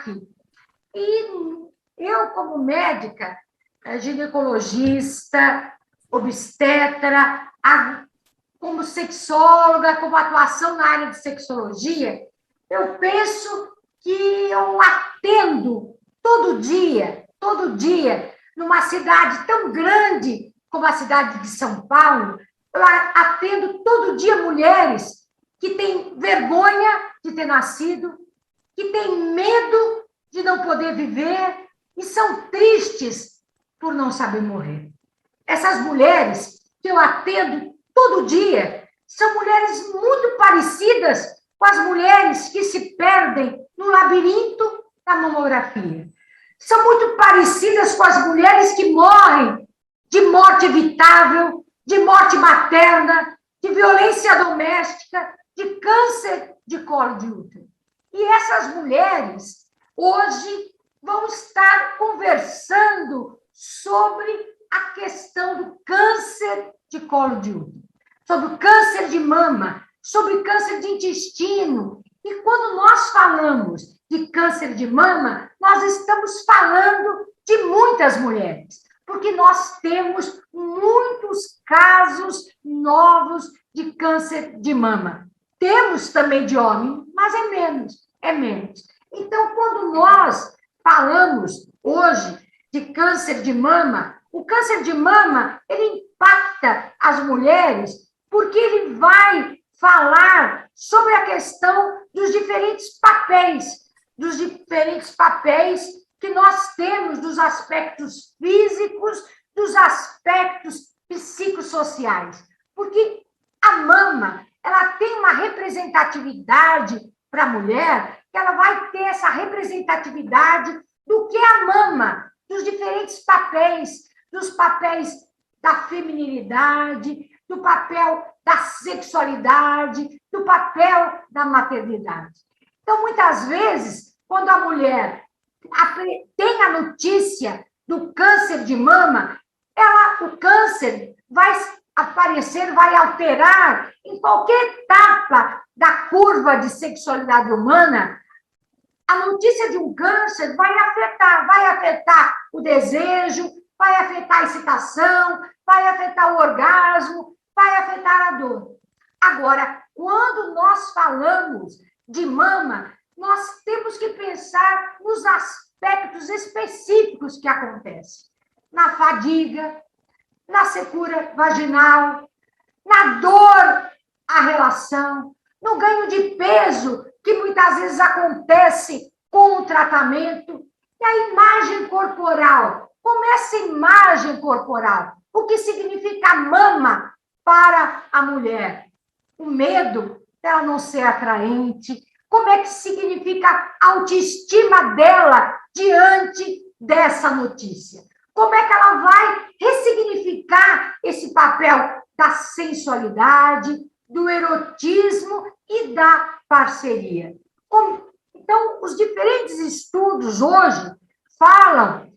aqui. E eu, como médica, ginecologista, obstetra, como sexóloga, como atuação na área de sexologia, eu penso que eu atendo todo dia, numa cidade tão grande como a cidade de São Paulo, eu atendo todo dia mulheres que têm vergonha de ter nascido, que têm medo de não poder viver e são tristes por não saber morrer. Essas mulheres que eu atendo todo dia são mulheres muito parecidas com as mulheres que se perdem no labirinto da mamografia. São muito parecidas com as mulheres que morrem de morte evitável, de morte materna, de violência doméstica, de câncer de colo de útero. E essas mulheres, hoje, vão estar conversando sobre a questão do câncer de colo de útero, sobre o câncer de mama, sobre câncer de intestino. E quando nós falamos de câncer de mama, nós estamos falando de muitas mulheres, porque nós temos muitos casos novos de câncer de mama. Temos também de homem, mas é menos. Então, quando nós falamos hoje de câncer de mama, o câncer de mama, ele impacta as mulheres porque ele vai falar sobre a questão dos diferentes papéis que nós temos, dos aspectos físicos, dos aspectos psicossociais. Porque a mama, ela tem uma representatividade para a mulher, que ela vai ter essa representatividade do que a mama, dos diferentes papéis, dos papéis da feminilidade, do papel da sexualidade, do papel da maternidade. Então, muitas vezes, quando a mulher tem a notícia do câncer de mama, o câncer vai aparecer, vai alterar em qualquer etapa da curva de sexualidade humana. A notícia de um câncer vai afetar o desejo, vai afetar a excitação, vai afetar o orgasmo, vai afetar a dor. Agora, quando nós falamos de mama, nós temos que pensar nos aspectos específicos que acontecem. Na fadiga, na secura vaginal, na dor à relação, no ganho de peso, que muitas vezes acontece com o tratamento, e a imagem corporal. Como é essa imagem corporal? O que significa mama para a mulher? O medo dela não ser atraente. Como é que significa a autoestima dela diante dessa notícia? Como é que ela vai ressignificar esse papel da sensualidade, do erotismo e da parceria? Então, os diferentes estudos hoje falam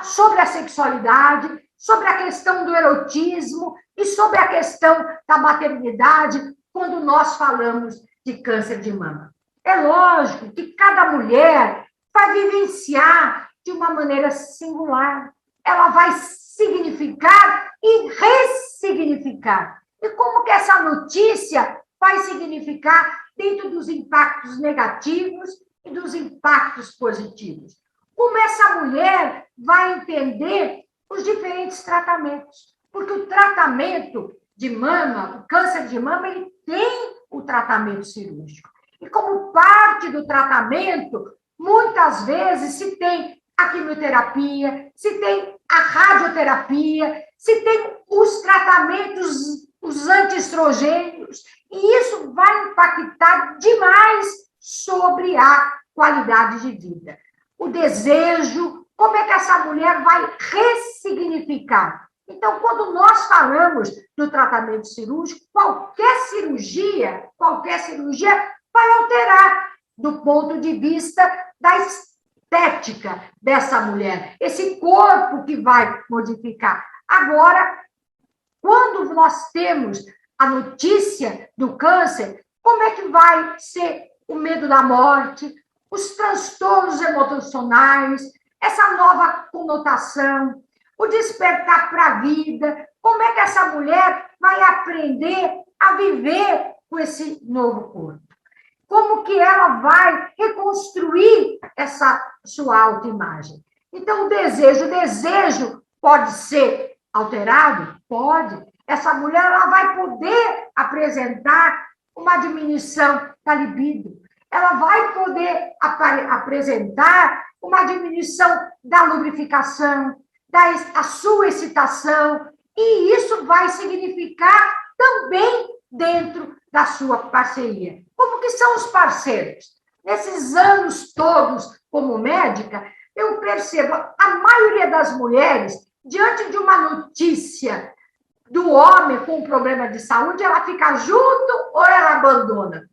sobre a sexualidade, sobre a questão do erotismo e sobre a questão da maternidade quando nós falamos de câncer de mama. É lógico que cada mulher vai vivenciar de uma maneira singular. Ela vai significar e ressignificar. E como que essa notícia vai significar dentro dos impactos negativos e dos impactos positivos? Como essa mulher vai entender os diferentes tratamentos? Porque o tratamento de mama, o câncer de mama, ele tem o tratamento cirúrgico. E como parte do tratamento, muitas vezes se tem a quimioterapia, se tem a radioterapia, se tem os tratamentos, os antiestrogênios, e isso vai impactar demais sobre a qualidade de vida. O desejo, como é que essa mulher vai ressignificar? Então, quando nós falamos do tratamento cirúrgico, qualquer cirurgia vai alterar do ponto de vista da estética dessa mulher, esse corpo que vai modificar. Agora, quando nós temos a notícia do câncer, como é que vai ser o medo da morte, os transtornos emocionais, essa nova conotação, o despertar para a vida, como é que essa mulher vai aprender a viver com esse novo corpo? Como que ela vai reconstruir essa sua autoimagem? Então, o desejo pode ser alterado? Pode. Essa mulher ela vai poder apresentar uma diminuição da libido. Ela vai poder apresentar uma diminuição da lubrificação, da sua excitação, e isso vai significar também dentro da sua parceria. Como que são os parceiros? Nesses anos todos como médica, eu percebo a maioria das mulheres, diante de uma notícia do homem com um problema de saúde, ela fica junto ou ela abandona?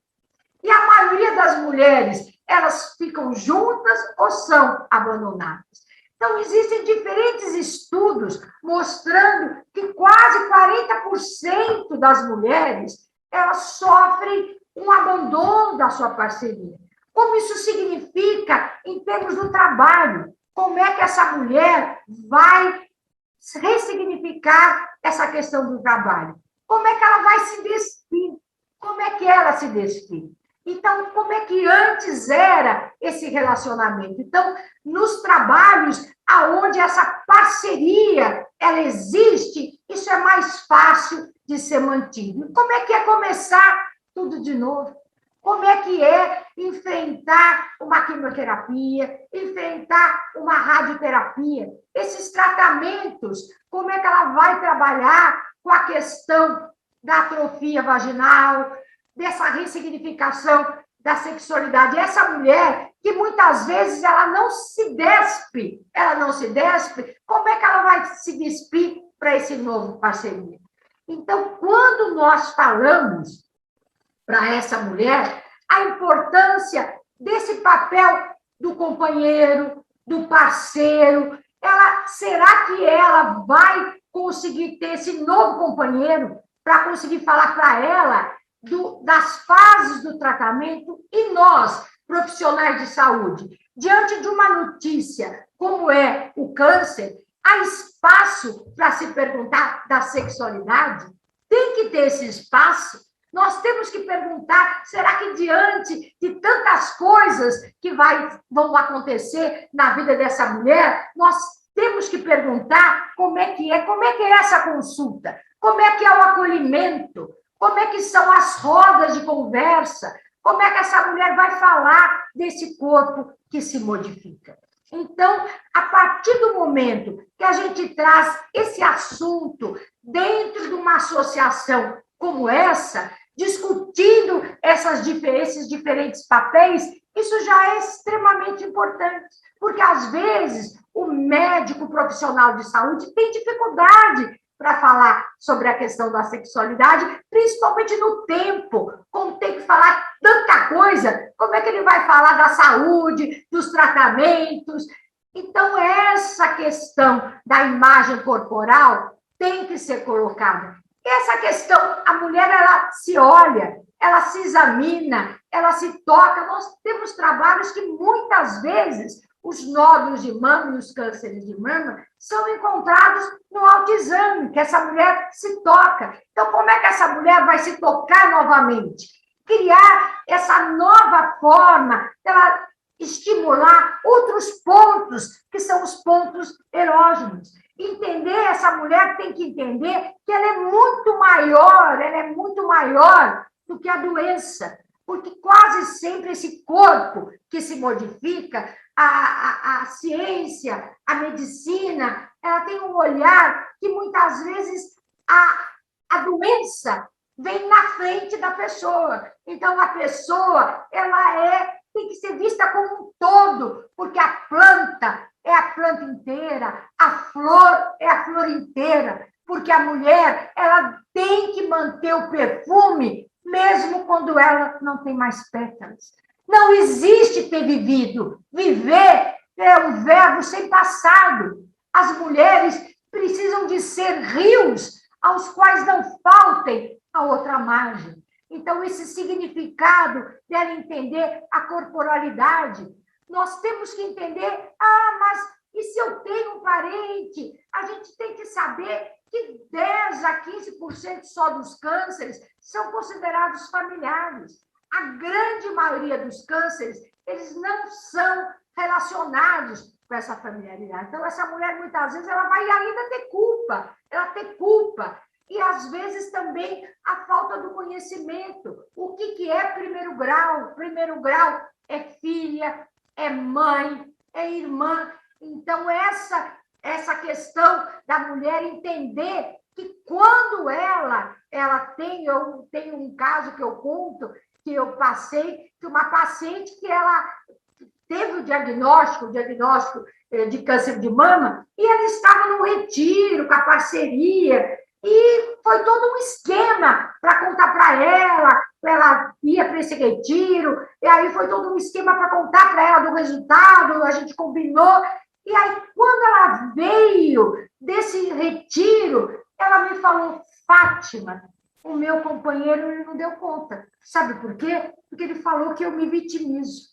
E a maioria das mulheres, elas ficam juntas ou são abandonadas? Então, existem diferentes estudos mostrando que quase 40% das mulheres, elas sofrem um abandono da sua parceria. Como isso significa em termos do trabalho? Como é que essa mulher vai ressignificar essa questão do trabalho? Como é que ela vai se despir? Como é que ela se despir? Então, como é que antes era esse relacionamento? Então, nos trabalhos aonde essa parceria ela existe, isso é mais fácil de ser mantido. Como é que é começar tudo de novo? Como é que é enfrentar uma quimioterapia, enfrentar uma radioterapia? Esses tratamentos, como é que ela vai trabalhar com a questão da atrofia vaginal, dessa ressignificação da sexualidade? Essa mulher que muitas vezes ela não se despe, como é que ela vai se despir para esse novo parceria? Então, quando nós falamos para essa mulher a importância desse papel do companheiro, do parceiro, será que ela vai conseguir ter esse novo companheiro para conseguir falar para ela das fases do tratamento? E nós, profissionais de saúde, diante de uma notícia como é o câncer, há espaço para se perguntar da sexualidade? Tem que ter esse espaço. Nós temos que perguntar, será que diante de tantas coisas que vão acontecer na vida dessa mulher, nós temos que perguntar como é que é essa consulta, como é que é o acolhimento, como é que são as rodas de conversa, como é que essa mulher vai falar desse corpo que se modifica. Então, a partir do momento que a gente traz esse assunto dentro de uma associação como essa, discutindo esses diferentes papéis, isso já é extremamente importante, porque às vezes o médico profissional de saúde tem dificuldade para falar sobre a questão da sexualidade, principalmente no tempo, como tem que falar tanta coisa, como é que ele vai falar da saúde, dos tratamentos? Então, essa questão da imagem corporal tem que ser colocada. Essa questão, a mulher, ela se olha, ela se examina, ela se toca. Nós temos trabalhos que, muitas vezes, os nódulos de mama e os cânceres de mama são encontrados no autoexame, que essa mulher se toca. Então, como é que essa mulher vai se tocar novamente? Criar essa nova forma, ela estimular outros pontos, que são os pontos erógenos. Essa mulher tem que entender que ela é muito maior do que a doença, porque quase sempre esse corpo que se modifica, a ciência, a medicina, ela tem um olhar que muitas vezes a doença vem na frente da pessoa. Então, a pessoa, tem que ser vista como um todo, porque a planta é a planta inteira, a flor é a flor inteira, porque a mulher, ela tem que manter o perfume, mesmo quando ela não tem mais pétalas. Não existe ter vivido. Viver é um verbo sem passado. As mulheres precisam de ser rios aos quais não faltem a outra margem. Então, esse significado dela entender a corporalidade. Nós temos que entender, mas e se eu tenho um parente? A gente tem que saber que 10 a 15% só dos cânceres são considerados familiares. A grande maioria dos cânceres, eles não são relacionados com essa familiaridade. Então, essa mulher, muitas vezes, ela vai ainda ter culpa, ela tem culpa. E, às vezes, também a falta do conhecimento. O que é primeiro grau? Primeiro grau é filha, é mãe, é irmã. Então, essa questão da mulher entender que quando ela tem, eu tenho um caso que eu conto, que eu passei, que uma paciente que ela teve o diagnóstico de câncer de mama, e ela estava no retiro, com a parceria, e foi todo um esquema para contar para ela ia para esse retiro, e aí foi todo um esquema para contar para ela do resultado, a gente combinou, e aí quando ela veio desse retiro, ela me falou, Fátima, o meu companheiro ele não deu conta. Sabe por quê? Porque ele falou que eu me vitimizo.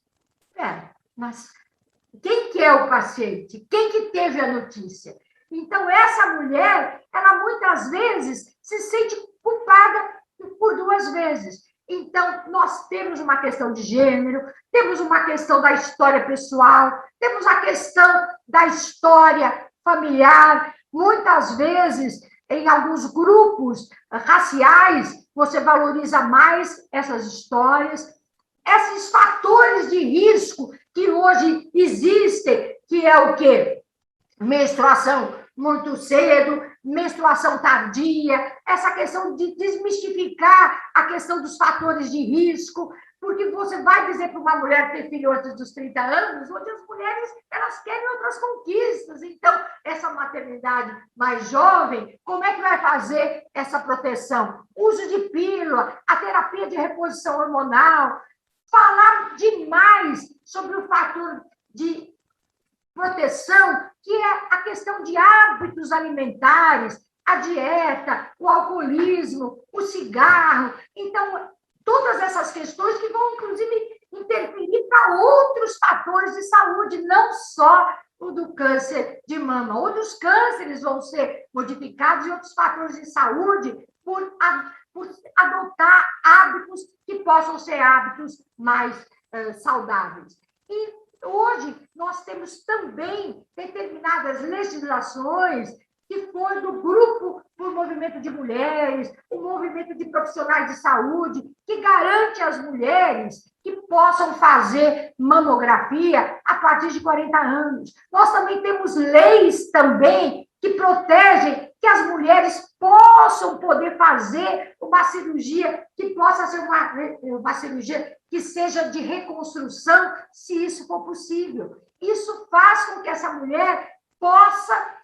Mas quem que é o paciente? Quem que teve a notícia? Então, essa mulher, ela muitas vezes se sente culpada por duas vezes. Então, nós temos uma questão de gênero, temos uma questão da história pessoal, temos a questão da história familiar. Muitas vezes, em alguns grupos raciais, você valoriza mais essas histórias. Esses fatores de risco que hoje existem, que é o quê? Menstruação muito cedo, menstruação tardia, essa questão de desmistificar a questão dos fatores de risco, porque você vai dizer para uma mulher ter filho antes dos 30 anos, hoje as mulheres elas querem outras conquistas, então essa maternidade mais jovem, como é que vai fazer essa proteção? Uso de pílula, a terapia de reposição hormonal, falar demais sobre o fator de proteção, que é a questão de hábitos alimentares, a dieta, o alcoolismo, o cigarro. Então, todas essas questões que vão, inclusive, interferir para outros fatores de saúde, não só o do câncer de mama. Outros cânceres vão ser modificados e outros fatores de saúde por adotar hábitos que possam ser hábitos mais saudáveis. E hoje nós temos também determinadas legislações que foi do grupo por movimento de mulheres, o movimento de profissionais de saúde, que garante às mulheres que possam fazer mamografia a partir de 40 anos. Nós também temos leis também que protegem que as mulheres possam poder fazer uma cirurgia que possa ser uma cirurgia que seja de reconstrução, se isso for possível. Isso faz com que essa mulher possa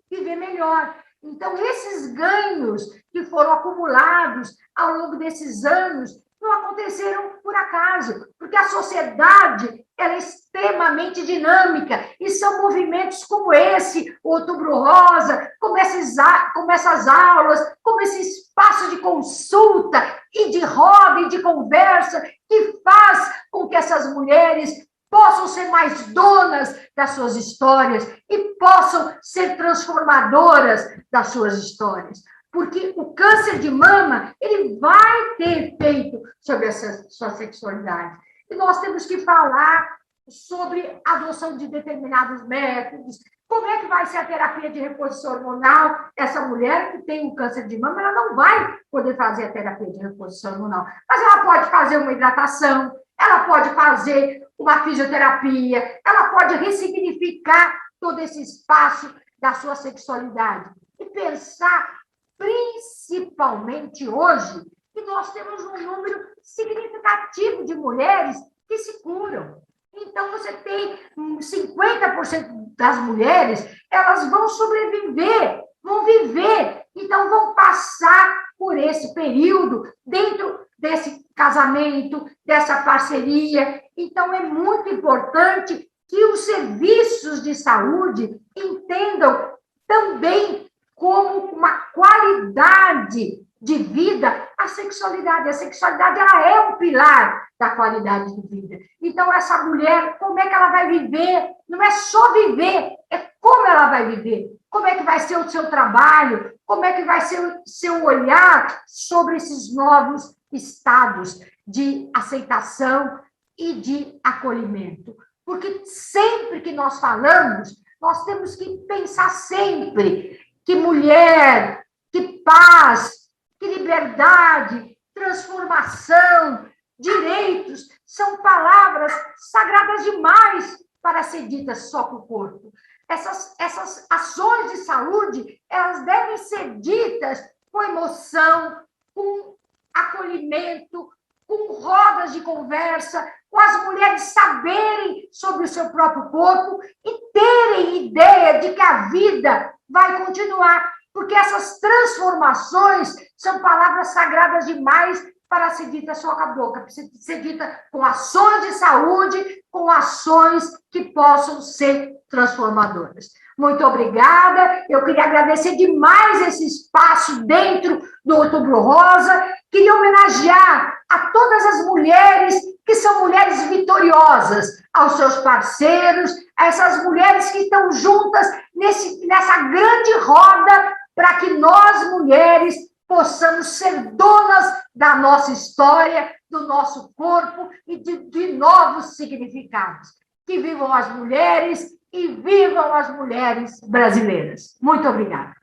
viver melhor. Então, esses ganhos que foram acumulados ao longo desses anos não aconteceram por acaso, porque a sociedade ela é extremamente dinâmica, e são movimentos como esse, o Outubro Rosa, como essas aulas, como esse espaço de consulta e de roda e de conversa, que faz com que essas mulheres possam ser mais donas das suas histórias e possam ser transformadoras das suas histórias. Porque o câncer de mama, ele vai ter efeito sobre essa sua sexualidade. E nós temos que falar sobre a adoção de determinados métodos, como é que vai ser a terapia de reposição hormonal. Essa mulher que tem um câncer de mama, ela não vai poder fazer a terapia de reposição hormonal, mas ela pode fazer uma hidratação, ela pode fazer uma fisioterapia, ela pode ressignificar todo esse espaço da sua sexualidade e pensar, principalmente hoje, que nós temos um número significativo de mulheres que se curam. Então, você tem 50% das mulheres, elas vão sobreviver, vão viver, então vão passar por esse período dentro desse casamento, dessa parceria. Então, é muito importante que os serviços de saúde entendam também como uma qualidade de vida a sexualidade. A sexualidade, ela é um pilar da qualidade de vida. Então, essa mulher, como é que ela vai viver? Não é só viver, é como ela vai viver. Como é que vai ser o seu trabalho? Como é que vai ser o seu olhar sobre esses novos estados de aceitação e de acolhimento? Porque sempre que nós falamos, nós temos que pensar sempre que mulher, que paz, que liberdade, transformação, direitos, são palavras sagradas demais para ser ditas só com o corpo. Essas ações de saúde, elas devem ser ditas com emoção, com acolhimento, com rodas de conversa, com as mulheres saberem sobre o seu próprio corpo e terem ideia de que a vida vai continuar, porque essas transformações são palavras sagradas demais para ser dita só com a boca, para ser dita com ações de saúde, com ações que possam ser transformadoras. Muito obrigada. Eu queria agradecer demais esse espaço dentro do Outubro Rosa. Queria homenagear a todas as mulheres que são mulheres vitoriosas, aos seus parceiros, a essas mulheres que estão juntas nessa grande roda para que nós, mulheres, possamos ser donas da nossa história, do nosso corpo e de novos significados. Que vivam as mulheres e vivam as mulheres brasileiras. Muito obrigada.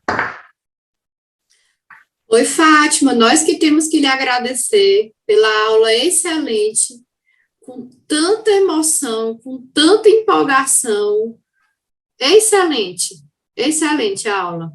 Oi, Fátima, nós que temos que lhe agradecer pela aula excelente, com tanta emoção, com tanta empolgação. Excelente, excelente a aula.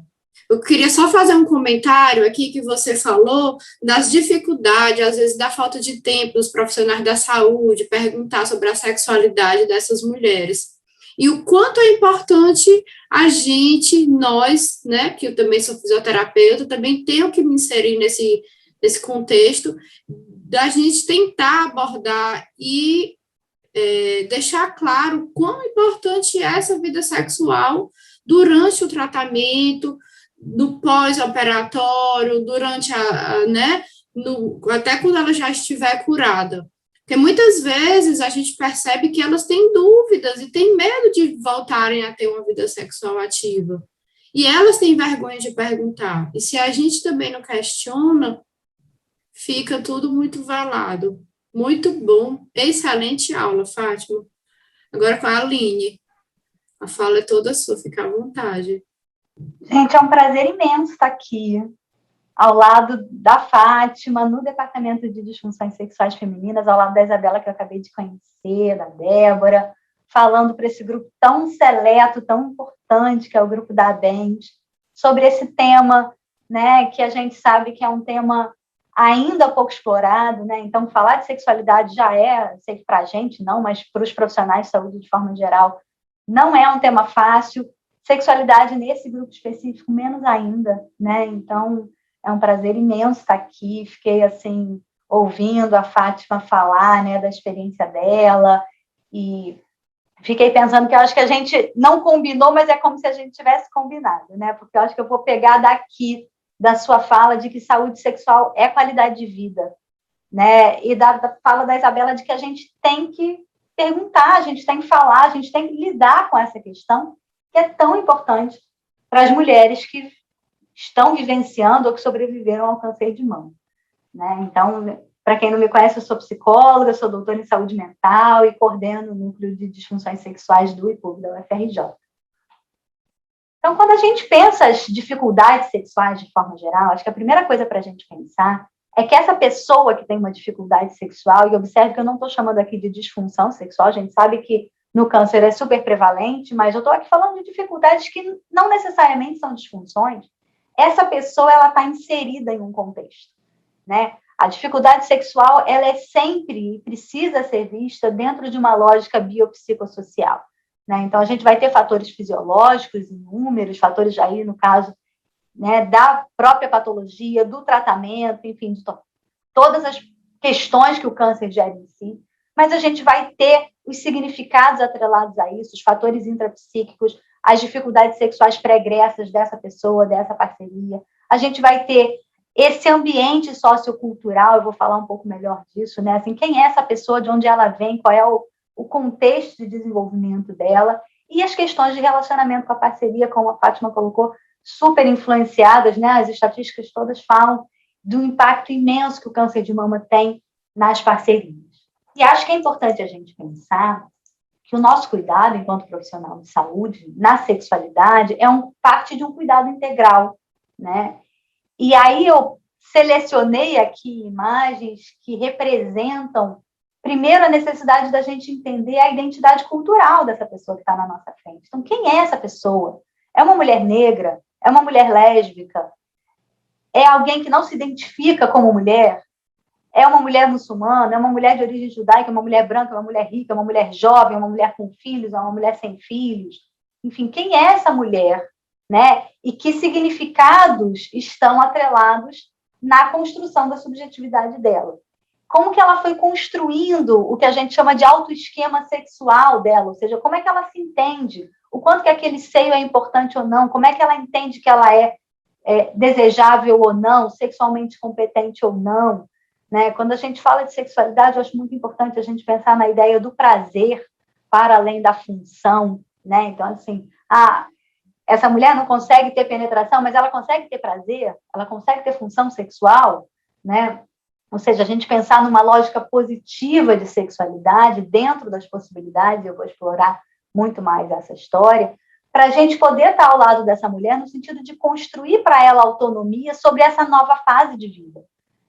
Eu queria só fazer um comentário aqui que você falou das dificuldades, às vezes da falta de tempo dos profissionais da saúde, perguntar sobre a sexualidade dessas mulheres. E o quanto é importante a gente, nós, né, que eu também sou fisioterapeuta, também tenho que me inserir nesse contexto, da gente tentar abordar e deixar claro o quão importante é essa vida sexual durante o tratamento, no pós-operatório, durante até quando ela já estiver curada. Porque muitas vezes a gente percebe que elas têm dúvidas e têm medo de voltarem a ter uma vida sexual ativa. E elas têm vergonha de perguntar. E se a gente também não questiona, fica tudo muito velado. Muito bom. Excelente aula, Fátima. Agora com a Aline. A fala é toda sua, fica à vontade. Gente, é um prazer imenso estar aqui, ao lado da Fátima, no Departamento de Disfunções Sexuais Femininas, ao lado da Isabela, que eu acabei de conhecer, da Débora, falando para esse grupo tão seleto, tão importante, que é o grupo da ABENS, sobre esse tema, né, que a gente sabe que é um tema ainda pouco explorado, né? Então, falar de sexualidade já sei que para a gente não, mas para os profissionais de saúde de forma geral, não é um tema fácil. Sexualidade nesse grupo específico, menos ainda, né? Então, é um prazer imenso estar aqui. Fiquei, assim, ouvindo a Fátima falar, né, da experiência dela, e fiquei pensando que eu acho que a gente não combinou, mas é como se a gente tivesse combinado, né? Porque eu acho que eu vou pegar daqui, da sua fala, de que saúde sexual é qualidade de vida, né? E da fala da Isabela de que a gente tem que perguntar, a gente tem que falar, a gente tem que lidar com essa questão, que é tão importante para as mulheres que estão vivenciando ou que sobreviveram ao câncer de mama, né? Então, para quem não me conhece, eu sou psicóloga, sou doutora em saúde mental e coordeno o núcleo de disfunções sexuais do IPUB, da UFRJ. Então, quando a gente pensa as dificuldades sexuais de forma geral, acho que a primeira coisa para a gente pensar é que essa pessoa que tem uma dificuldade sexual, e observe que eu não estou chamando aqui de disfunção sexual, a gente sabe que no câncer é super prevalente, mas eu estou aqui falando de dificuldades que não necessariamente são disfunções. Essa pessoa, ela está inserida em um contexto, né? A dificuldade sexual, ela é sempre e precisa ser vista dentro de uma lógica biopsicossocial, né? Então, a gente vai ter fatores fisiológicos, inúmeros, fatores aí, no caso, né, da própria patologia, do tratamento, enfim, de todas as questões que o câncer gera em si, mas a gente vai ter os significados atrelados a isso, os fatores intrapsíquicos, as dificuldades sexuais pregressas dessa pessoa, dessa parceria. A gente vai ter esse ambiente sociocultural, eu vou falar um pouco melhor disso, né? Assim, quem é essa pessoa, de onde ela vem, qual é o contexto de desenvolvimento dela, e as questões de relacionamento com a parceria, como a Fátima colocou, super influenciadas, né? As estatísticas todas falam do impacto imenso que o câncer de mama tem nas parcerias. E acho que é importante a gente pensar que o nosso cuidado, enquanto profissional de saúde, na sexualidade, é parte de um cuidado integral, né? E aí eu selecionei aqui imagens que representam, primeiro, a necessidade da gente entender a identidade cultural dessa pessoa que está na nossa frente. Então, quem é essa pessoa? É uma mulher negra? É uma mulher lésbica? É alguém que não se identifica como mulher? É uma mulher muçulmana? É uma mulher de origem judaica? É uma mulher branca? É uma mulher rica? É uma mulher jovem? É uma mulher com filhos? É uma mulher sem filhos? Enfim, quem é essa mulher? Né? E que significados estão atrelados na construção da subjetividade dela. Como que ela foi construindo o que a gente chama de autoesquema sexual dela, ou seja, como é que ela se entende, o quanto que aquele seio é importante ou não, como é que ela entende que ela é desejável ou não, sexualmente competente ou não, né? Quando a gente fala de sexualidade, eu acho muito importante a gente pensar na ideia do prazer para além da função, né? Então, assim, essa mulher não consegue ter penetração, mas ela consegue ter prazer, ela consegue ter função sexual, né? Ou seja, a gente pensar numa lógica positiva de sexualidade dentro das possibilidades, eu vou explorar muito mais essa história, para a gente poder estar ao lado dessa mulher no sentido de construir para ela autonomia sobre essa nova fase de vida,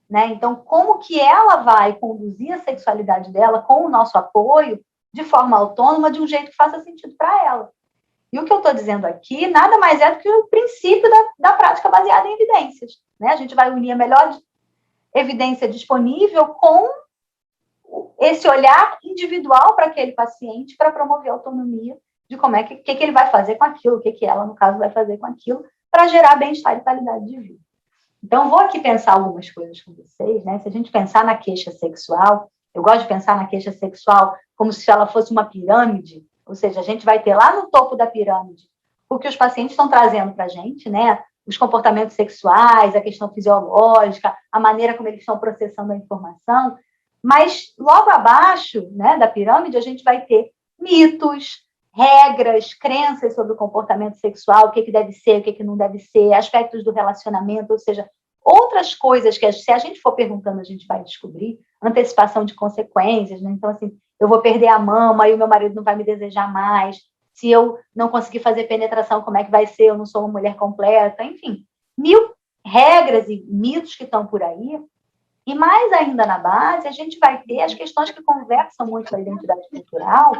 né? Então, como que ela vai conduzir a sexualidade dela com o nosso apoio de forma autônoma, de um jeito que faça sentido para ela. E o que eu estou dizendo aqui nada mais é do que o princípio da prática baseada em evidências, né? A gente vai unir a melhor evidência disponível com esse olhar individual para aquele paciente para promover a autonomia de como que ele vai fazer com aquilo, o que ela, no caso, vai fazer com aquilo, para gerar bem-estar e qualidade de vida. Então, vou aqui pensar algumas coisas com vocês, né? Se a gente pensar na queixa sexual, eu gosto de pensar na queixa sexual como se ela fosse uma pirâmide, ou seja, a gente vai ter lá no topo da pirâmide o que os pacientes estão trazendo para a gente, né? Os comportamentos sexuais, a questão fisiológica, a maneira como eles estão processando a informação, mas logo abaixo, né, da pirâmide, a gente vai ter mitos, regras, crenças sobre o comportamento sexual, o que deve ser, o que não deve ser, aspectos do relacionamento, ou seja, outras coisas que, se a gente for perguntando, a gente vai descobrir, antecipação de consequências, né? Então, assim, eu vou perder a mama e o meu marido não vai me desejar mais, se eu não conseguir fazer penetração, como é que vai ser? Eu não sou uma mulher completa, enfim, 1000 regras e mitos que estão por aí. E mais ainda na base, a gente vai ter as questões que conversam muito com a identidade cultural,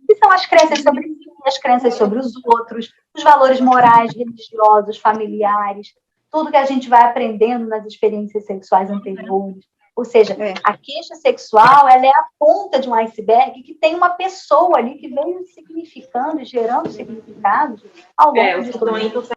que são as crenças sobre si, as crenças sobre os outros, os valores morais, religiosos, familiares, tudo que a gente vai aprendendo nas experiências sexuais anteriores. Ou seja, a queixa sexual, ela é a ponta de um iceberg que tem uma pessoa ali que vem significando e gerando significados ao longo de todo mundo.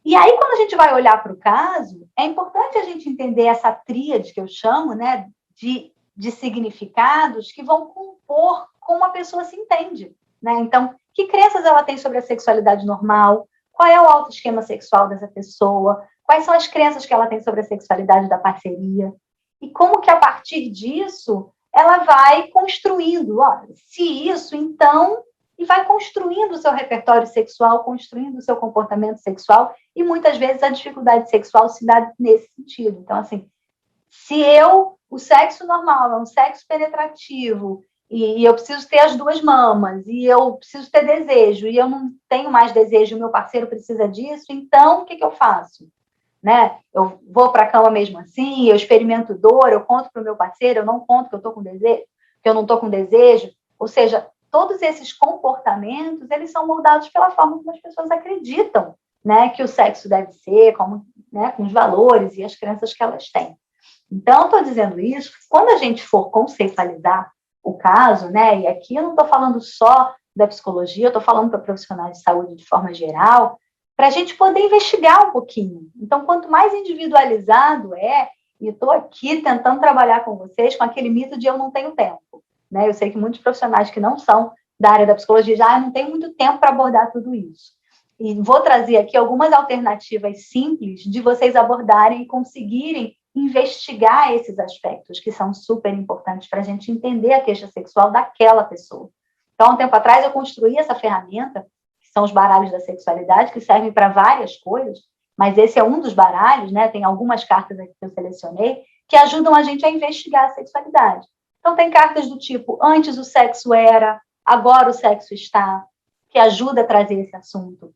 E aí, quando a gente vai olhar para o caso, é importante a gente entender essa tríade que eu chamo, né, de significados que vão compor como a pessoa se entende, né? Então, que crenças ela tem sobre a sexualidade normal? Qual é o autoesquema sexual dessa pessoa? Quais são as crenças que ela tem sobre a sexualidade da parceria? E como que, a partir disso, ela vai construindo, se isso, então... E vai construindo o seu repertório sexual, construindo o seu comportamento sexual, e muitas vezes a dificuldade sexual se dá nesse sentido. Então, assim, se o sexo normal é um sexo penetrativo, e eu preciso ter as 2 mamas, e eu preciso ter desejo, e eu não tenho mais desejo, o meu parceiro precisa disso, então o que eu faço? Né? Eu vou para a cama mesmo assim, eu experimento dor, eu conto para o meu parceiro, eu não conto que eu estou com desejo, que eu não estou com desejo, ou seja, todos esses comportamentos, eles são moldados pela forma como as pessoas acreditam, né, que o sexo deve ser, como, né, com os valores e as crenças que elas têm. Então, estou dizendo isso, quando a gente for conceitualizar o caso, né, e aqui eu não estou falando só da psicologia, eu estou falando para profissionais de saúde de forma geral, para a gente poder investigar um pouquinho. Então, quanto mais individualizado e estou aqui tentando trabalhar com vocês com aquele mito de eu não tenho tempo. Né? Eu sei que muitos profissionais que não são da área da psicologia já não têm muito tempo para abordar tudo isso. E vou trazer aqui algumas alternativas simples de vocês abordarem e conseguirem investigar esses aspectos que são super importantes para a gente entender a queixa sexual daquela pessoa. Então, há um tempo atrás, eu construí essa ferramenta, que são os baralhos da sexualidade, que servem para várias coisas, mas esse é um dos baralhos, né? Tem algumas cartas aqui que eu selecionei, que ajudam a gente a investigar a sexualidade. Então, tem cartas do tipo, antes o sexo era, agora o sexo está, que ajuda a trazer esse assunto.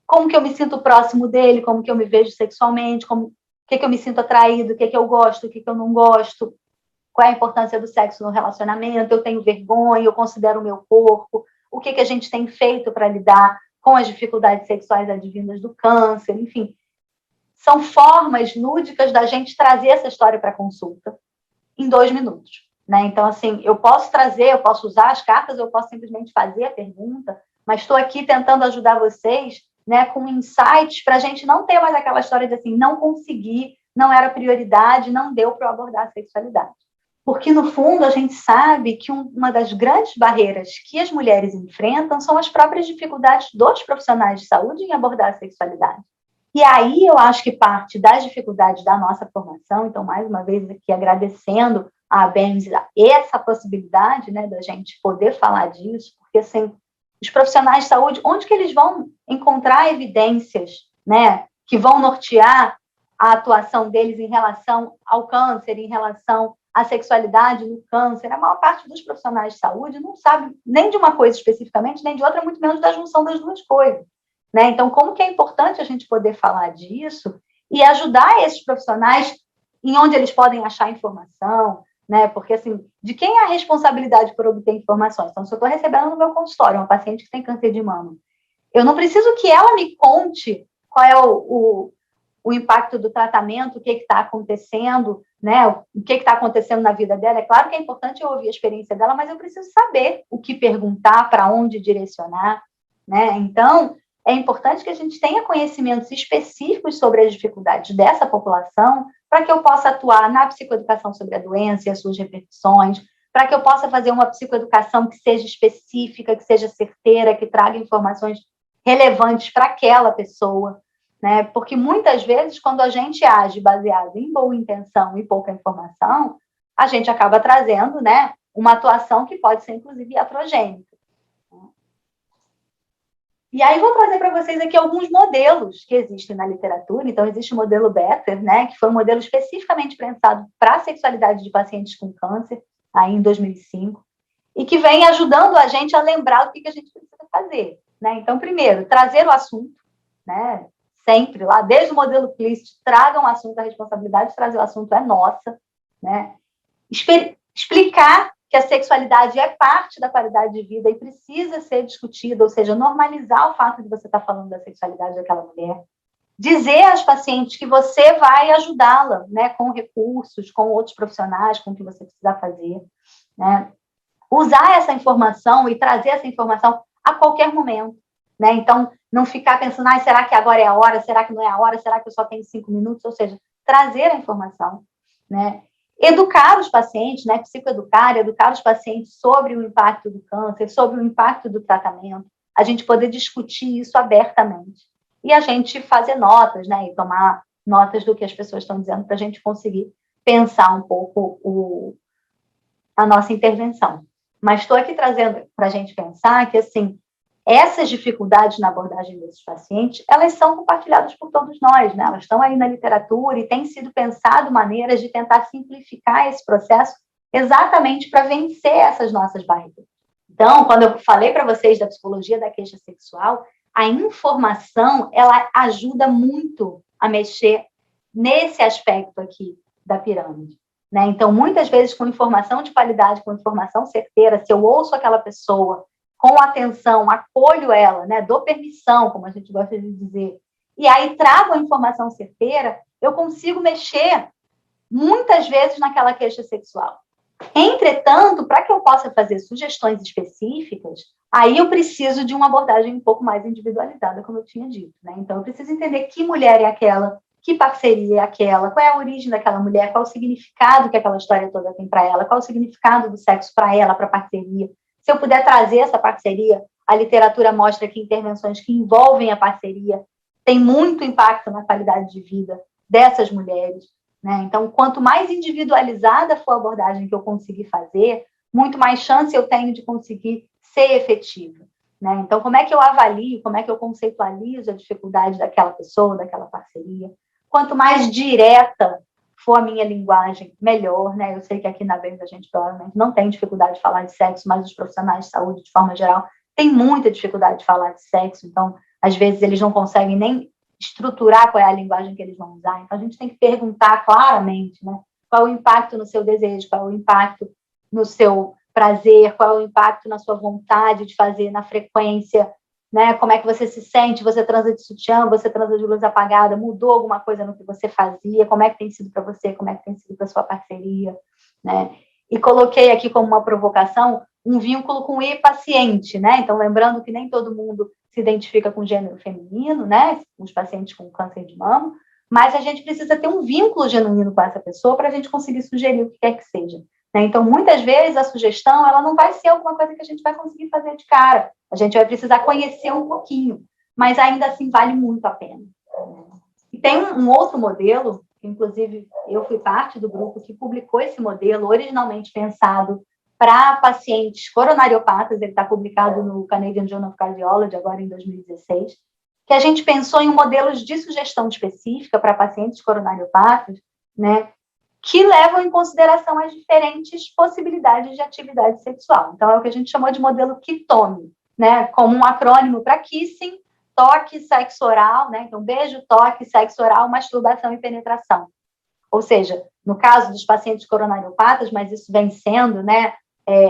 Como que eu me sinto próximo dele, como que eu me vejo sexualmente, o que eu me sinto atraído, o que eu gosto, o que eu não gosto, qual é a importância do sexo no relacionamento, eu tenho vergonha, eu considero o meu corpo, o que a gente tem feito para lidar com as dificuldades sexuais advindas do câncer, enfim. São formas lúdicas da gente trazer essa história para consulta em 2 minutos. Né? Então, assim, eu posso trazer, eu posso usar as cartas, eu posso simplesmente fazer a pergunta, mas estou aqui tentando ajudar vocês, né, com insights para a gente não ter mais aquela história de assim, não consegui, não era prioridade, não deu para eu abordar a sexualidade. Porque, no fundo, a gente sabe que uma das grandes barreiras que as mulheres enfrentam são as próprias dificuldades dos profissionais de saúde em abordar a sexualidade. E aí eu acho que parte das dificuldades da nossa formação, então, mais uma vez aqui agradecendo a ABEMS essa possibilidade, né, da gente poder falar disso, porque, assim, os profissionais de saúde, onde que eles vão encontrar evidências, né, que vão nortear a atuação deles em relação ao câncer, em relação à sexualidade no câncer? A maior parte dos profissionais de saúde não sabe nem de uma coisa especificamente, nem de outra, muito menos da junção das duas coisas. Né? Então, como que é importante a gente poder falar disso e ajudar esses profissionais em onde eles podem achar informação, né? Porque, assim, de quem é a responsabilidade por obter informações? Então, se eu estou recebendo no meu consultório uma paciente que tem câncer de mama, eu não preciso que ela me conte qual é o impacto do tratamento, o que está acontecendo, né? O que está acontecendo na vida dela. É claro que é importante eu ouvir a experiência dela, mas eu preciso saber o que perguntar, para onde direcionar, né? Então, é importante que a gente tenha conhecimentos específicos sobre as dificuldades dessa população para que eu possa atuar na psicoeducação sobre a doença e as suas repercussões, para que eu possa fazer uma psicoeducação que seja específica, que seja certeira, que traga informações relevantes para aquela pessoa, né? Porque muitas vezes, quando a gente age baseado em boa intenção e pouca informação, a gente acaba trazendo, né, uma atuação que pode ser, inclusive, iatrogênica. E aí vou trazer para vocês aqui alguns modelos que existem na literatura. Então, existe o modelo Better, né, que foi um modelo especificamente pensado para a sexualidade de pacientes com câncer, aí em 2005, e que vem ajudando a gente a lembrar o que a gente precisa fazer. Né? Então, primeiro, trazer o assunto, né, sempre lá, desde o modelo Clist, tragam o assunto, a responsabilidade de trazer o assunto é nossa. Né? Explicar que a sexualidade é parte da qualidade de vida e precisa ser discutida, ou seja, normalizar o fato de você estar falando da sexualidade daquela mulher. Dizer às pacientes que você vai ajudá-la, né, com recursos, com outros profissionais, com o que você precisar fazer. Né? Usar essa informação e trazer essa informação a qualquer momento. Né? Então, não ficar pensando, será que agora é a hora? Será que não é a hora? Será que eu só tenho 5 minutos? Ou seja, trazer a informação. Né? Educar os pacientes, né, psicoeducar, educar os pacientes sobre o impacto do câncer, sobre o impacto do tratamento, a gente poder discutir isso abertamente. E a gente fazer notas, né, e tomar notas do que as pessoas estão dizendo para a gente conseguir pensar um pouco a nossa intervenção. Mas estou aqui trazendo para a gente pensar que, assim, essas dificuldades na abordagem desses pacientes, elas são compartilhadas por todos nós, né? Elas estão aí na literatura e tem sido pensado maneiras de tentar simplificar esse processo exatamente para vencer essas nossas barreiras. Então, quando eu falei para vocês da psicologia da queixa sexual, a informação, ela ajuda muito a mexer nesse aspecto aqui da pirâmide. Né? Então, muitas vezes, com informação de qualidade, com informação certeira, se eu ouço aquela pessoa com atenção, acolho ela, né, dou permissão, como a gente gosta de dizer, e aí trago a informação certeira, eu consigo mexer muitas vezes naquela queixa sexual. Entretanto, para que eu possa fazer sugestões específicas, aí eu preciso de uma abordagem um pouco mais individualizada, como eu tinha dito. Né? Então, eu preciso entender que mulher é aquela, que parceria é aquela, qual é a origem daquela mulher, qual o significado que aquela história toda tem para ela, qual o significado do sexo para ela, para a parceria. Se eu puder trazer essa parceria a literatura mostra que intervenções que envolvem a parceria têm muito impacto na qualidade de vida dessas mulheres, né? Então, quanto mais individualizada for a abordagem que eu conseguir fazer, muito mais chance eu tenho de conseguir ser efetiva, né? Então, como é que eu avalio, como é que eu conceitualizo a dificuldade daquela pessoa, daquela parceria? Quanto mais direta for a minha linguagem, melhor, né? Eu sei que aqui na Vênus a gente provavelmente não tem dificuldade de falar de sexo, mas os profissionais de saúde, de forma geral, têm muita dificuldade de falar de sexo, então, às vezes, eles não conseguem nem estruturar qual é a linguagem que eles vão usar. Então, a gente tem que perguntar claramente, né? Qual é o impacto no seu desejo, qual é o impacto no seu prazer, qual é o impacto na sua vontade de fazer, na frequência, né? Como é que você se sente, você transa de sutiã, você transa de luz apagada, mudou alguma coisa no que você fazia, como é que tem sido para você, como é que tem sido para sua parceria, né? E coloquei aqui como uma provocação um vínculo com o e-paciente, né? Então, lembrando que nem todo mundo se identifica com gênero feminino, né? Os pacientes com câncer de mama, mas a gente precisa ter um vínculo genuíno com essa pessoa para a gente conseguir sugerir o que quer que seja, né? Então, muitas vezes, a sugestão, ela não vai ser alguma coisa que a gente vai conseguir fazer de cara. A gente vai precisar conhecer um pouquinho, mas ainda assim vale muito a pena. E tem um outro modelo, que inclusive eu fui parte do grupo que publicou esse modelo, originalmente pensado para pacientes coronariopatas, ele está publicado no Canadian Journal of Cardiology, agora em 2016, que a gente pensou em modelos de sugestão específica para pacientes coronariopatas, né, que levam em consideração as diferentes possibilidades de atividade sexual. Então, é o que a gente chamou de modelo Kitome, né, como um acrônimo para kissing, toque, sexo oral, né, então beijo, toque, sexo oral, masturbação e penetração. Ou seja, no caso dos pacientes coronariopatas, mas isso vem sendo, né,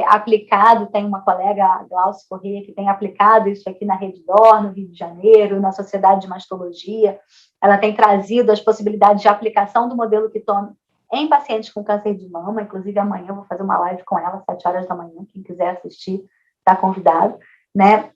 aplicado, tem uma colega, a Glaucia Corrêa, que tem aplicado isso aqui na Rede Dor, no Rio de Janeiro, na Sociedade de Mastologia, ela tem trazido as possibilidades de aplicação do modelo Kitome em pacientes com câncer de mama, inclusive amanhã eu vou fazer uma live com ela, 7 horas da manhã, quem quiser assistir está convidado, né?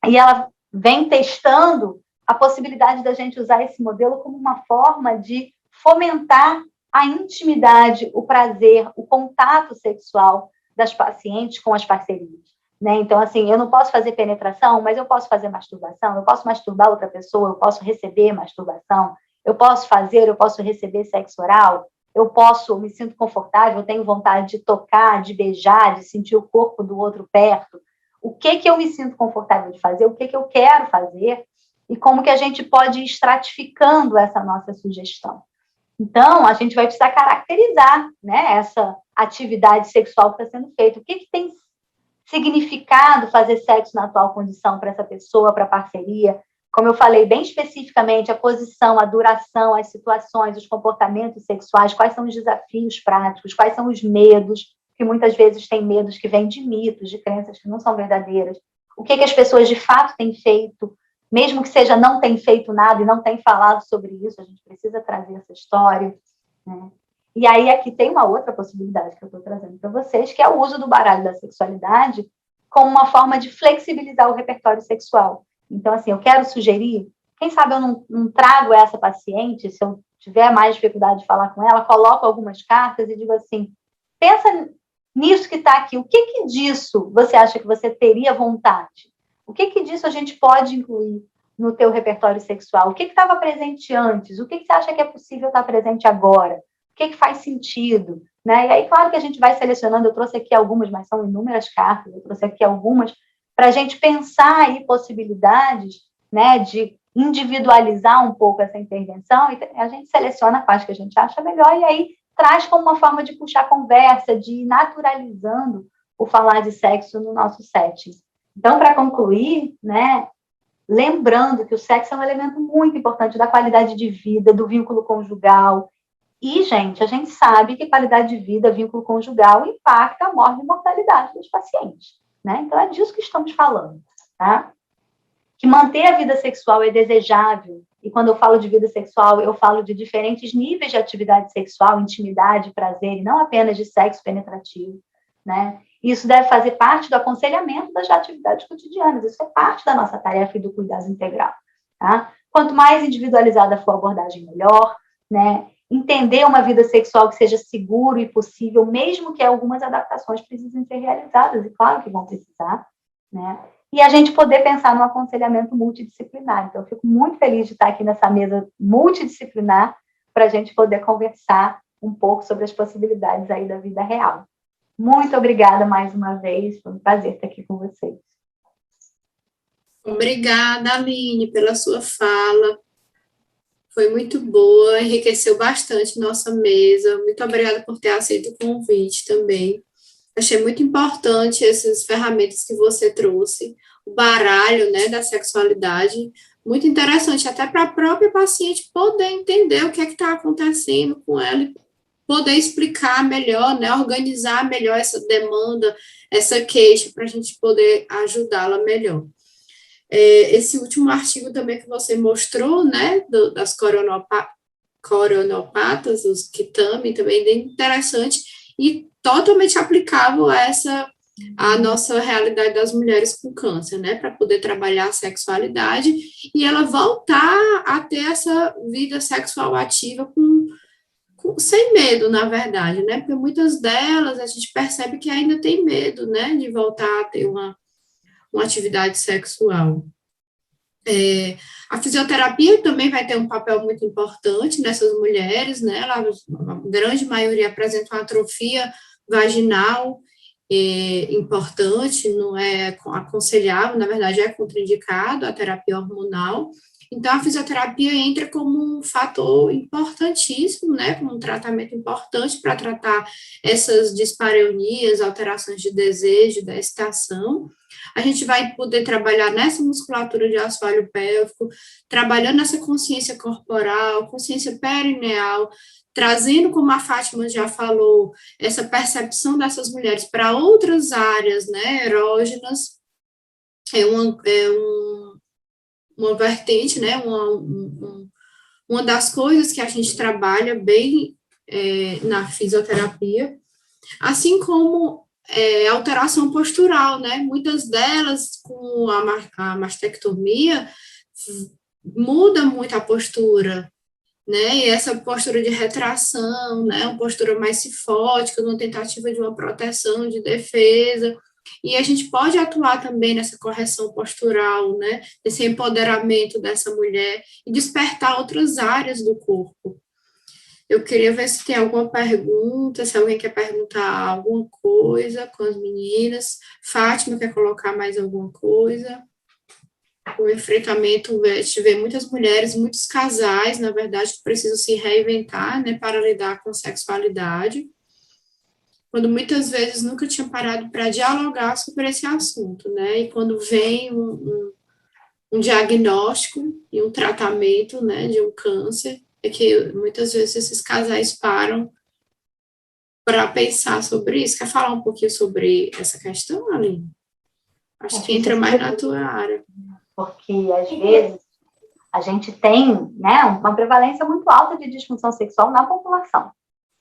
E ela vem testando a possibilidade da gente usar esse modelo como uma forma de fomentar a intimidade, o prazer, o contato sexual das pacientes com as parcerias, né? Então, assim, eu não posso fazer penetração, mas eu posso fazer masturbação, eu posso masturbar outra pessoa, eu posso receber masturbação, eu posso receber sexo oral, eu posso, me sinto confortável, eu tenho vontade de tocar, de beijar, de sentir o corpo do outro perto. O que eu me sinto confortável de fazer, o que eu quero fazer e como que a gente pode ir estratificando essa nossa sugestão. Então, a gente vai precisar caracterizar, né, essa atividade sexual que está sendo feita. O que tem significado fazer sexo na atual condição para essa pessoa, para a parceria? Como eu falei, bem especificamente, a posição, a duração, as situações, os comportamentos sexuais, quais são os desafios práticos, quais são os medos, que muitas vezes tem medos que vêm de mitos, de crenças que não são verdadeiras. O que as pessoas de fato têm feito, mesmo que seja não tem feito nada e não tem falado sobre isso, a gente precisa trazer essa história, né? E aí aqui tem uma outra possibilidade que eu estou trazendo para vocês, que é o uso do baralho da sexualidade como uma forma de flexibilizar o repertório sexual. Então, assim, eu quero sugerir, quem sabe eu não trago essa paciente, se eu tiver mais dificuldade de falar com ela, coloco algumas cartas e digo assim, pensa nisso que está aqui, o que disso você acha que você teria vontade? O que disso a gente pode incluir no teu repertório sexual? O que estava presente antes? O que você acha que é possível estar presente agora? O que faz sentido? Né? E aí, claro que a gente vai selecionando, eu trouxe aqui algumas, mas são inúmeras cartas, eu trouxe aqui algumas, para a gente pensar aí possibilidades, né, de individualizar um pouco essa intervenção, e a gente seleciona quais que a gente acha melhor, e aí traz como uma forma de puxar conversa, de ir naturalizando o falar de sexo no nosso setting. Então, para concluir, né, lembrando que o sexo é um elemento muito importante da qualidade de vida, do vínculo conjugal. E, gente, a gente sabe que qualidade de vida, vínculo conjugal, impacta a morte e mortalidade dos pacientes, né? Então, é disso que estamos falando, tá? Que manter a vida sexual é desejável. E quando eu falo de vida sexual, eu falo de diferentes níveis de atividade sexual, intimidade, prazer, e não apenas de sexo penetrativo, né? Isso deve fazer parte do aconselhamento das atividades cotidianas. Isso é parte da nossa tarefa e do cuidado integral, tá? Quanto mais individualizada for a abordagem, melhor, né? Entender uma vida sexual que seja seguro e possível, mesmo que algumas adaptações precisem ser realizadas, e claro que vão precisar, né? e a gente poder pensar no aconselhamento multidisciplinar. Então, eu fico muito feliz de estar aqui nessa mesa multidisciplinar para a gente poder conversar um pouco sobre as possibilidades aí da vida real. Muito obrigada mais uma vez, foi um prazer estar aqui com vocês. Obrigada, Aline, pela sua fala. Foi muito boa, enriqueceu bastante nossa mesa. Muito obrigada por ter aceito o convite também. Achei muito importante essas ferramentas que você trouxe, o baralho, né, da sexualidade, muito interessante, até para a própria paciente poder entender o que é que está acontecendo com ela e poder explicar melhor, né, organizar melhor essa demanda, essa queixa, para a gente poder ajudá-la melhor. Esse último artigo também que você mostrou, né, das coronopatas, os Kitami, também bem interessante e totalmente aplicável a nossa realidade das mulheres com câncer, né, para poder trabalhar a sexualidade e ela voltar a ter essa vida sexual ativa sem medo, na verdade, né, porque muitas delas a gente percebe que ainda tem medo, né, de voltar a ter uma atividade sexual. A fisioterapia também vai ter um papel muito importante nessas mulheres, né? A grande maioria apresenta uma atrofia vaginal importante, não é aconselhável, na verdade é contraindicado a terapia hormonal. Então, a fisioterapia entra como um fator importantíssimo, né, como um tratamento importante para tratar essas dispareunias, alterações de desejo, da excitação. A gente vai poder trabalhar nessa musculatura de assoalho pélvico, trabalhando nessa consciência corporal, consciência perineal, trazendo, como a Fátima já falou, essa percepção dessas mulheres para outras áreas, né, erógenas, uma vertente, né, uma das coisas que a gente trabalha bem na fisioterapia, assim como alteração postural, né, muitas delas com a mastectomia muda muito a postura, né, e essa postura de retração, né, uma postura mais cifótica, uma tentativa de uma proteção, de defesa, e a gente pode atuar também nessa correção postural, né, esse empoderamento dessa mulher e despertar outras áreas do corpo. Eu queria ver se tem alguma pergunta, se alguém quer perguntar alguma coisa com as meninas. Fátima quer colocar mais alguma coisa? O enfrentamento, a gente vê muitas mulheres, muitos casais, na verdade, que precisam se reinventar, né, para lidar com sexualidade, quando muitas vezes nunca tinham parado para dialogar sobre esse assunto, né, e quando vem um diagnóstico e um tratamento, né, de um câncer, é que muitas vezes esses casais param para pensar sobre isso. Quer falar um pouquinho sobre essa questão, Aline? Acho que entra mais na tua área. Porque, às vezes, a gente tem, né, uma prevalência muito alta de disfunção sexual na população,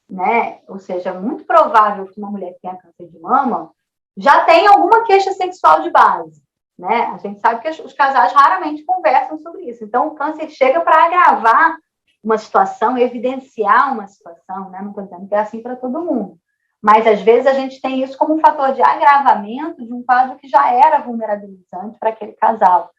né? Ou seja, é muito provável que uma mulher que tenha câncer de mama já tenha alguma queixa sexual de base, né? A gente sabe que os casais raramente conversam sobre isso. Então, o câncer chega para agravar uma situação, evidenciar uma situação, né? Não estou dizendo que é assim para todo mundo. Mas, às vezes, a gente tem isso como um fator de agravamento de um quadro que já era vulnerabilizante para aquele casal.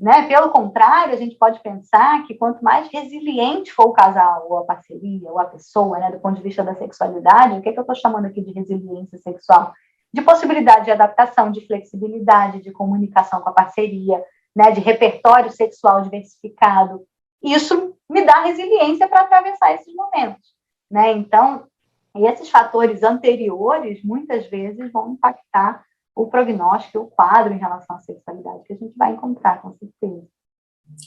Né? Pelo contrário, a gente pode pensar que quanto mais resiliente for o casal, ou a parceria, ou a pessoa, né, do ponto de vista da sexualidade, o que eu estou chamando aqui de resiliência sexual? De possibilidade de adaptação, de flexibilidade, de comunicação com a parceria, né, de repertório sexual diversificado. Isso me dá resiliência para atravessar esses momentos, né? Então, esses fatores anteriores, muitas vezes, vão impactar o prognóstico, o quadro em relação à sexualidade que a gente vai encontrar, com certeza.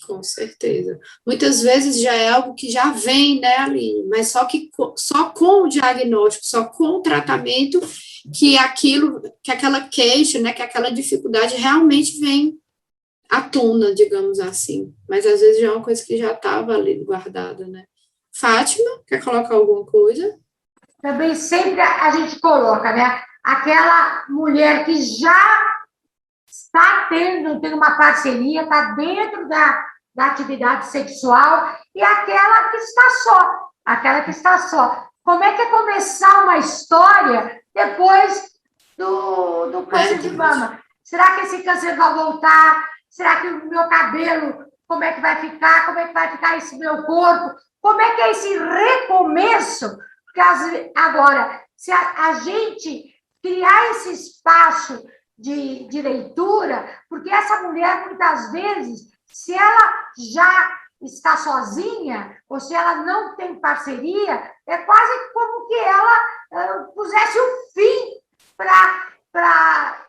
Com certeza. Muitas vezes já é algo que já vem, né, Aline? Mas só com o diagnóstico, só com o tratamento, que aquela queixa, né, que aquela dificuldade realmente vem à tona, digamos assim. Mas às vezes já é uma coisa que já estava ali guardada, né? Fátima, quer colocar alguma coisa? Também sempre a gente coloca, né? Aquela mulher que já está tendo uma parceria, está dentro da atividade sexual, e aquela que está só. Como é que é começar uma história depois do câncer de mama? Será que esse câncer vai voltar? Será que o meu cabelo, como é que vai ficar? Como é que vai ficar esse meu corpo? Como é que é esse recomeço? Porque agora, se a gente criar esse espaço de leitura, porque essa mulher, muitas vezes, se ela já está sozinha, ou se ela não tem parceria, é quase como que ela pusesse um fim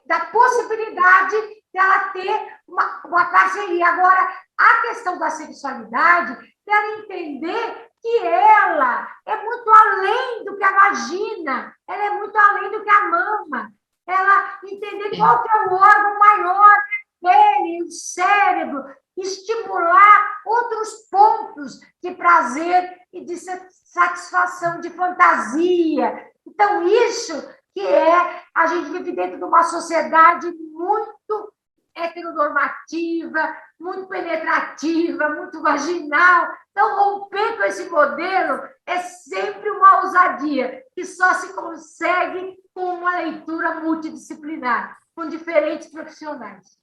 da possibilidade dela ter uma parceria. Agora, a questão da sexualidade, dela entender que ela é muito além do que a vagina, ela é muito além do que a mama, ela entender qual que é o órgão maior dele, o cérebro, estimular outros pontos de prazer e de satisfação, de fantasia. Então, isso que a gente vive dentro de uma sociedade muito heteronormativa, muito penetrativa, muito vaginal. Então, romper com esse modelo é sempre uma ousadia, que só se consegue com uma leitura multidisciplinar, com diferentes profissionais.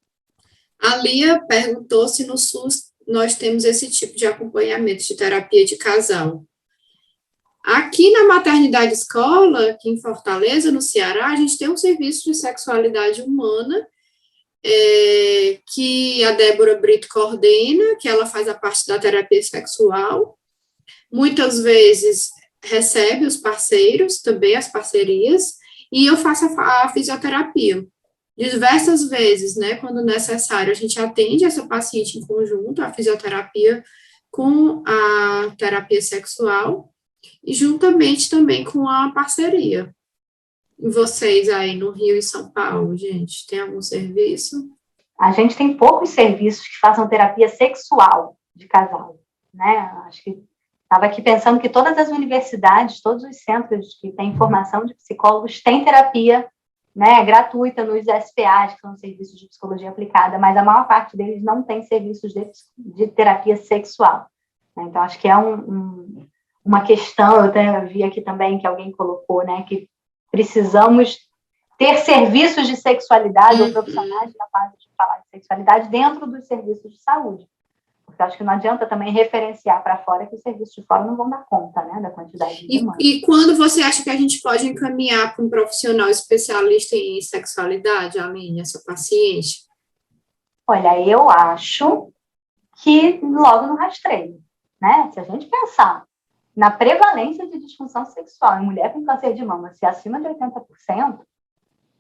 A Lia perguntou se no SUS nós temos esse tipo de acompanhamento de terapia de casal. Aqui na Maternidade Escola, aqui em Fortaleza, no Ceará, a gente tem um serviço de sexualidade humana, que a Débora Brito coordena, que ela faz a parte da terapia sexual. Muitas vezes recebe os parceiros, também as parcerias, e eu faço a fisioterapia. Diversas vezes, né, quando necessário, a gente atende essa paciente em conjunto, a fisioterapia com a terapia sexual, e juntamente também com a parceria. E vocês aí no Rio e São Paulo, gente, tem algum serviço? A gente tem poucos serviços que façam terapia sexual de casal, né? Acho que estava aqui pensando que todas as universidades, todos os centros que têm formação de psicólogos têm terapia, né, gratuita nos SPAs, que são serviços de psicologia aplicada, mas a maior parte deles não tem serviços de terapia sexual. Então, acho que é uma questão, eu até vi aqui também que alguém colocou, né, que precisamos ter serviços de sexualidade ou profissionais capazes de falar de sexualidade dentro dos serviços de saúde. Porque acho que não adianta também referenciar para fora que os serviços de fora não vão dar conta, né, da quantidade de demanda. E quando você acha que a gente pode encaminhar para um profissional especialista em sexualidade, Aline, essa paciente? Olha, eu acho que logo no rastreio, né? Se a gente pensar na prevalência de disfunção sexual em mulher com câncer de mama, se acima de 80%,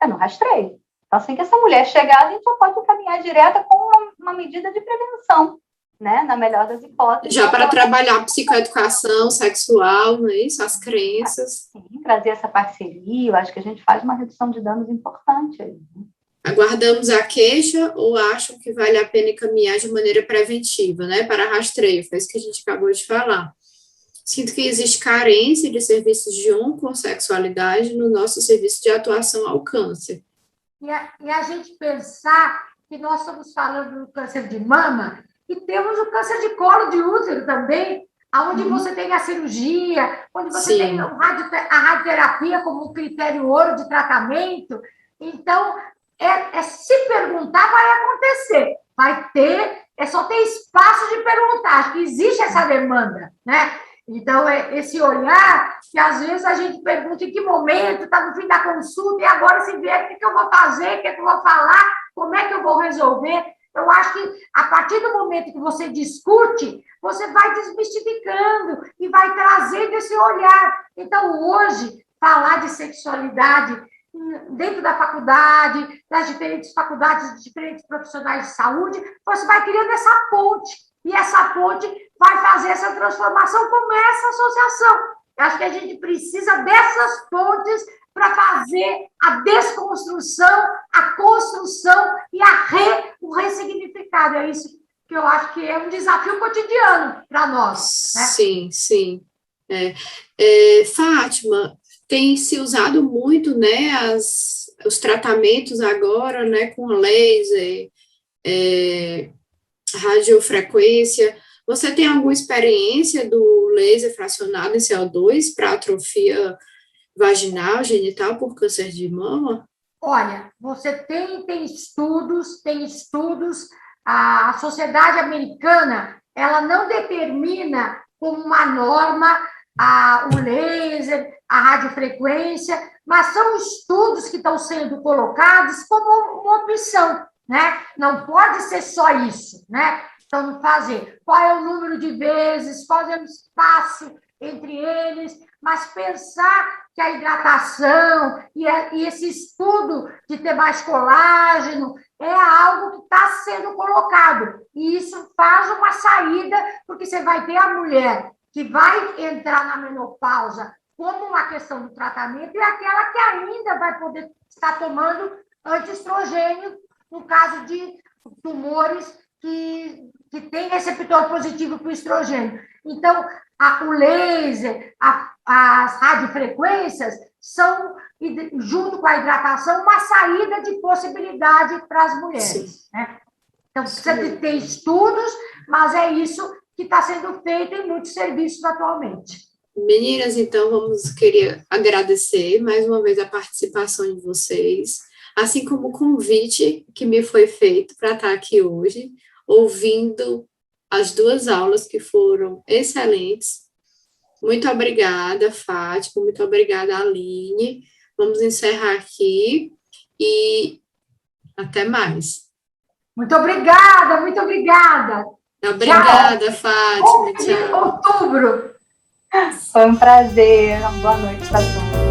é no rastreio. Então, assim que essa mulher chegar, a gente só pode encaminhar direta com uma medida de prevenção, né? Na melhor das hipóteses. Já para trabalhar psicoeducação sexual, não é isso? As crenças. Sim, trazer essa parceria, eu acho que a gente faz uma redução de danos importante aí. Aguardamos a queixa ou acham que vale a pena encaminhar de maneira preventiva, né? Para rastreio, foi isso que a gente acabou de falar. Sinto que existe carência de serviços de oncossexualidade no nosso serviço de atuação ao câncer. E a gente pensar que nós estamos falando do câncer de mama e temos o câncer de colo de útero também, onde você tem a cirurgia, onde você tem a radioterapia como critério ouro de tratamento. Então, se perguntar, vai acontecer. Vai ter, é só ter espaço de perguntar. Acho que existe essa demanda, né? Então, esse olhar, que às vezes a gente pergunta em que momento, está no fim da consulta, e agora se vier, o que eu vou fazer, o que eu vou falar, como é que eu vou resolver. Eu acho que, a partir do momento que você discute, você vai desmistificando e vai trazendo esse olhar. Então, hoje, falar de sexualidade dentro da faculdade, das diferentes faculdades, de diferentes profissionais de saúde, você vai criando essa ponte. E essa ponte vai fazer essa transformação com essa associação. Eu acho que a gente precisa dessas pontes para fazer a desconstrução, a construção e o ressignificado. É isso que eu acho que é um desafio cotidiano para nós. Né? Sim, sim. Fátima, tem se usado muito, né, os tratamentos agora, né, com laser, radiofrequência. Você tem alguma experiência do laser fracionado em CO2 para atrofia vaginal, genital, por câncer de mama? Olha, você tem estudos, a sociedade americana, ela não determina como uma norma o laser, a radiofrequência, mas são estudos que estão sendo colocados como uma opção, né? Não pode ser só isso, né? Então, fazer qual é o número de vezes, qual é o espaço entre eles, mas pensar que a hidratação e esse estudo de ter mais colágeno é algo que está sendo colocado. E isso faz uma saída, porque você vai ter a mulher que vai entrar na menopausa como uma questão do tratamento e aquela que ainda vai poder estar tomando antiestrogênio, no caso de tumores que tem receptor positivo para o estrogênio. Então, o laser, as radiofrequências são, junto com a hidratação, uma saída de possibilidade para as mulheres. Né? Então, precisa ter estudos, mas é isso que está sendo feito em muitos serviços atualmente. Meninas, então, queria agradecer mais uma vez a participação de vocês, assim como o convite que me foi feito para estar aqui hoje, ouvindo as 2 aulas que foram excelentes. Muito obrigada, Fátima, muito obrigada, Aline. Vamos encerrar aqui e até mais. Muito obrigada, muito obrigada. Obrigada, Tchau. Fátima. Tchau. Outubro. Foi um prazer. Boa noite para todos.